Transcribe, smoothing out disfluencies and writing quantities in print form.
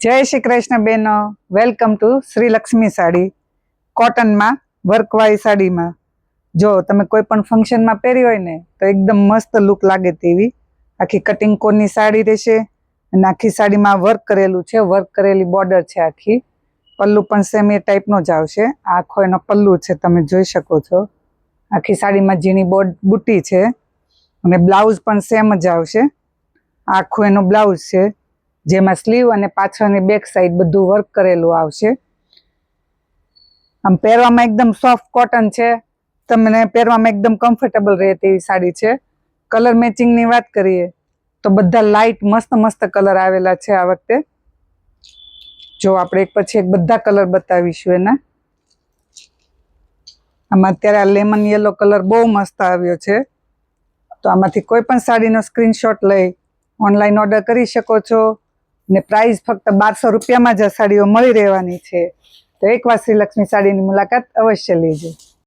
જય શ્રી કૃષ્ણ બેનો, welcome to Shri Lakshmi sari. કોટનમાં વર્કવાળી સાડીમાં જો તમે કોઈ પણ ફંક્શનમાં પહેરી હોય ને તો એકદમ મસ્ત લુક લાગે તેવી આખી કટિંગ કોરની સાડી રહેશે અને આખી સાડીમાં વર્ક કરેલું છે, વર્ક કરેલી બોર્ડર છે આખી. પલ્લુ પણ સેમ એ ટાઈપનો જ આવશે. આખો એનો પલ્લુ છે, તમે જોઈ શકો છો. આખી સાડીમાં ઝીણી બુટ્ટી છે અને બ્લાઉઝ પણ સેમ જ આવશે. આખું એનું બ્લાઉઝ છે જેમાં સ્લીવ અને પાછળની બેક સાઈડ બધું વર્ક કરેલું આવશે. આમ પહેરવામાં એકદમ સોફ્ટ કોટન છે, તમને પહેરવામાં એકદમ કમ્ફર્ટેબલ રહે તેવી સાડી છે. કલર મેચિંગની વાત કરીએ તો બધા લાઇટ મસ્ત મસ્ત કલર આવેલા છે આ વખતે. જો આપણે એક પછી એક બધા કલર બતાવીશું એના. આમાં અત્યારે આ લેમન યલો કલર બહુ મસ્ત આવ્યો છે, તો આમાંથી કોઈ પણ સાડીનો સ્ક્રીનશોટ લઈ ઓનલાઈન ઓર્ડર કરી શકો છો ને પ્રાઇસ ફક્ત 1200 રૂપિયામાં જ આ સાડીઓ મળી રહેવાની છે. તો એકવાર શ્રી લક્ષ્મી સાડીની મુલાકાત અવશ્ય લેજો.